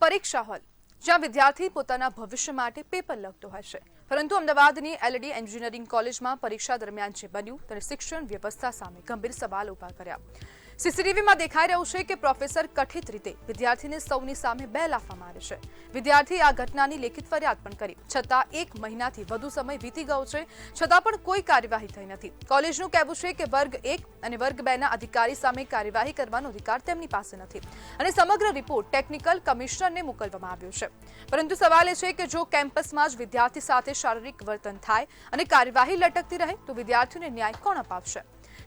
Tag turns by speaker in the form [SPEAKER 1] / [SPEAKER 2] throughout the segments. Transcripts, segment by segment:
[SPEAKER 1] પરીક્ષા હોલ જ્યાં વિદ્યાર્થી પોતાના ભવિષ્ય માટે પેપર લખતો હશે, પરંતુ અમદાવાદની એલડી એન્જિનિયરિંગ કોલેજમાં પરીક્ષા દરમિયાન જે બન્યું તેને શિક્ષણ વ્યવસ્થા સામે ગંભીર સવાલ ઉભા કર્યા। સીસીટીવીમાં દેખાઈ રહ્યું છે કે પ્રોફેસર કથિત રીતે વિદ્યાર્થીને સૌની સામે બે લાફા મારે છે। વિદ્યાર્થી આ ઘટનાની લેખિત ફરિયાદ પણ કરી, છતાં 1 મહિનાથી વધુ સમય વીતી ગયો છે, છતાં પણ કોઈ કાર્યવાહી થઈ નથી। કોલેજનું કહેવું છે કે વર્ગ 1 અને વર્ગ 2 ના અધિકારી સામે કાર્યવાહી કરવાનો અધિકાર તેમની પાસે નથી અને સમગ્ર રિપોર્ટ ટેકનિકલ કમિશનરને મોકલવામાં આવ્યો છે। પરંતુ સવાલ એ છે કે જો કેમ્પસમાં જ વિદ્યાર્થી સાથે શારીરિક વર્તન થાય અને કાર્યવાહી લટકતી રહે તો વિદ્યાર્થીઓને ન્યાય કોણ અપાવશે?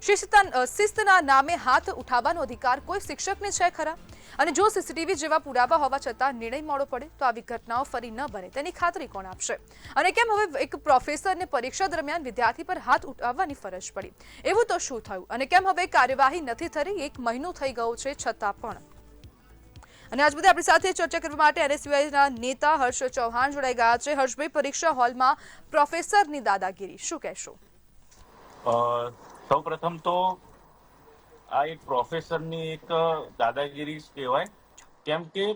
[SPEAKER 1] શિસ્તના નામે હાથ ઉઠાવવાનો અધિકાર કોઈ શિક્ષકને છે ખરા? અને જો સીસીટીવી જેવા પુરાવા હોવા છતાં નિર્ણય મોડો પડે તો આવી ઘટનાઓ ફરી ન બને તેની ખાતરી કોણ આપશે? અને કેમ હવે એક પ્રોફેસરને પરીક્ષા દરમિયાન વિદ્યાર્થી પર હાથ ઉઠાવવાની ફરજ પડી? એવું તો શું થયું અને કેમ હવે કાર્યવાહી નથી થઈ? 1 મહિનો થઈ ગયો છે છતાં પણ। અને આજ બધે આપણી સાથે ચર્ચા કરવા માટે એનએસયુઆઈના નેતા હર્ષ ચૌહાણ જોડાઈ ગયા છે। હર્ષભાઈ, પરીક્ષા હોલમાં પ્રોફેસરની દાદાગીરી, શું કહેશો?
[SPEAKER 2] સૌ પ્રથમ તો આ એક પ્રોફેસરની એક દાદાગીરી કહેવાય, કેમ કે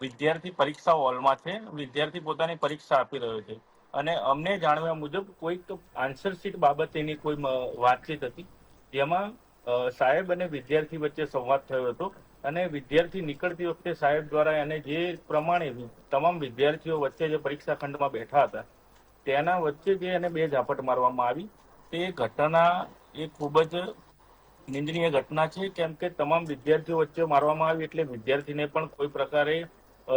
[SPEAKER 2] વિદ્યાર્થી પરીક્ષા હોલમાં છે, વિદ્યાર્થી પોતાની પરીક્ષા આપી રહ્યો છે અને અમને જાણવા મુજબ કોઈક આન્સર શીટ બાબતેની કોઈ વાતચીત હતી જેમાં સાહેબ અને વિદ્યાર્થી વચ્ચે સંવાદ થયો હતો અને વિદ્યાર્થી નીકળતી વખતે સાહેબ દ્વારા એને જે પ્રમાણે તમામ વિદ્યાર્થીઓ વચ્ચે જે પરીક્ષા ખંડમાં બેઠા હતા તેના વચ્ચે જે એને 2 ઝાપટ મારવામાં આવી, તે ઘટના એ ખૂબ જ નિંદનીય ઘટના છે। કેમ કે તમામ વિદ્યાર્થીઓ વચ્ચે મારવામાં આવી એટલે વિદ્યાર્થીને પણ કોઈ પ્રકારે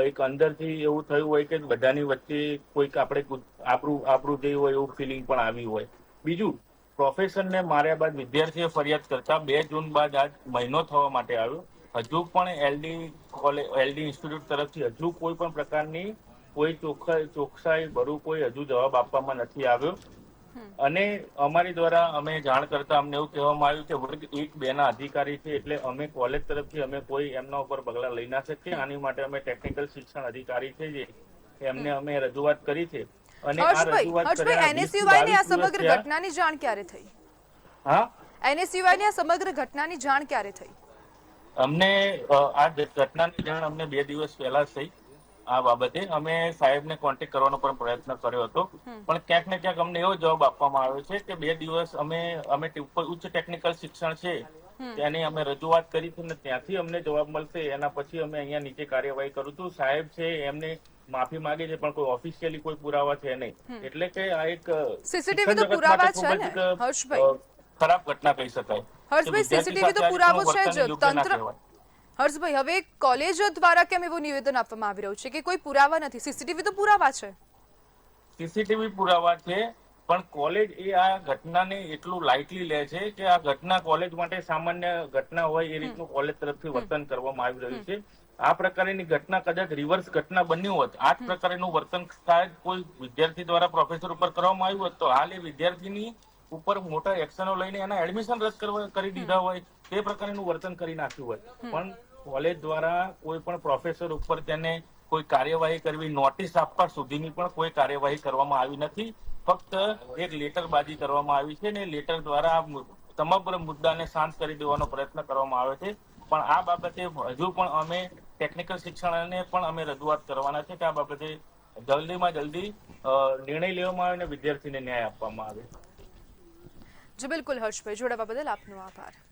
[SPEAKER 2] એક અંદરથી એવું થયું હોય કે બધાની વચ્ચે કોઈક આપણે આપણું જે હોય એવું ફિલિંગ પણ આવી હોય। બીજું, પ્રોફેસરને માર્યા બાદ વિદ્યાર્થીએ ફરિયાદ કરતા 2 જૂન બાદ આજ મહિનો થવા માટે આવ્યો, હજુ પણ એલડી ઇન્સ્ટિટ્યૂટ તરફથી હજુ કોઈ પણ પ્રકારની કોઈ ચોકસાઈ ભરું કોઈ હજુ જવાબ આપવામાં નથી આવ્યો અને અમારી દ્વારા અમે જાણ કરતા અમને એવું કહેવામાં આવ્યું કે વર્ગ 1-2 ના અધિકારી છે એટલે અમે કોલેજ તરફથી અમે કોઈ એમના ઉપર પગલાં લઈ ના શકીએ। આની માટે અમે ટેકનિકલ શિક્ષણ અધિકારી છે જે એમને અમે રજૂઆત કરી છે અને આ રજૂઆત કર્યા
[SPEAKER 1] એનએસયુઆઈ ને આ સમગ્ર ઘટનાની જાણ ક્યારે થઈ?
[SPEAKER 2] હા,
[SPEAKER 1] એનએસયુઆઈ ને આ સમગ્ર ઘટનાની જાણ ક્યારે થઈ?
[SPEAKER 2] અમને આ ઘટનાની જાણ અમને 2 દિવસ પહેલા થઈ। આ બાબતે અમે સાહેબને કોન્ટેક્ટ કરવાનો પણ પ્રયત્ન કર્યો હતો, પણ ક્યાંક ને ક્યાંક અમને એવો જવાબ આપવામાં આવ્યો છે કે 2 દિવસ અમે ઉચ્ચ ટેકનિકલ શિક્ષણ છે તેની અમે રજૂઆત કરી હતી ને ત્યાંથી અમને જવાબ મળશે એના પછી અમે અહીંયા નીચે કાર્યવાહી કરું। સાહેબ છે એમને માફી માંગે છે પણ કોઈ ઓફિશિયલી કોઈ પુરાવા છે નહીં, એટલે કે આ એક
[SPEAKER 1] સીસીટીવી તો પુરાવા છે ને હર્ષભાઈ?
[SPEAKER 2] ખરાબ ઘટના કહી શકાય।
[SPEAKER 1] હર્ષભાઈ, સીસીટીવી તો પુરાવો છે જ તંત્ર। હર્ષભાઈ, હવે કોલેજ દ્વારા કેમ એવું નિવેદન આપવામાં આવી રહ્યું છે કે કોઈ પુરાવા નથી? સીસીટીવી તો પુરાવા છે।
[SPEAKER 2] સીસીટીવી પુરાવા છે પણ કોલેજ એ આ ઘટનાને એટલું લાઇટલી લે છે કે આ ઘટના કોલેજ માટે સામાન્ય ઘટના હોય એ રીતનું કોલેજ તરફથી વર્તન કરવામાં આવી રહ્યું છે। આ પ્રકારની ઘટના કદાચ રિવર્સ ઘટના બન્યું હોત, આ જ પ્રકારનું વર્તન શાયદ કોઈ વિદ્યાર્થી દ્વારા પ્રોફેસર ઉપર કરવામાં આવ્યું હોત તો હાલ એ વિદ્યાર્થીની ઉપર મોટા એક્શનો લઈને એના એડમિશન રદ કરી દીધા હોય, તે પ્રકારનું વર્તન કરી નાખ્યું હોય, પણ કોલેજ દ્વારા કોઈ પણ પ્રોફેસર ઉપર તેને કોઈ કાર્યવાહી કરવી, નોટિસ આપવા સુધીની પણ કોઈ કાર્યવાહી કરવામાં આવી નથી। ફક્ત એક લેટરબાજી કરવામાં આવી છે ને લેટર દ્વારા સમગ્ર મુદ્દાને શાંત કરી દેવાનો પ્રયત્ન કરવામાં આવે છે, પણ આ બાબતે હજુ પણ અમે ટેકનિકલ શિક્ષણને પણ અમે રજૂઆત કરવાના છે કે આ બાબતે જલ્દીમાં જલ્દી નિર્ણય લેવામાં આવે અને વિદ્યાર્થીને ન્યાય આપવામાં આવે।
[SPEAKER 1] જી બિલકુલ હર્ષભાઈ, જોડાવા બદલ આપનો આભાર।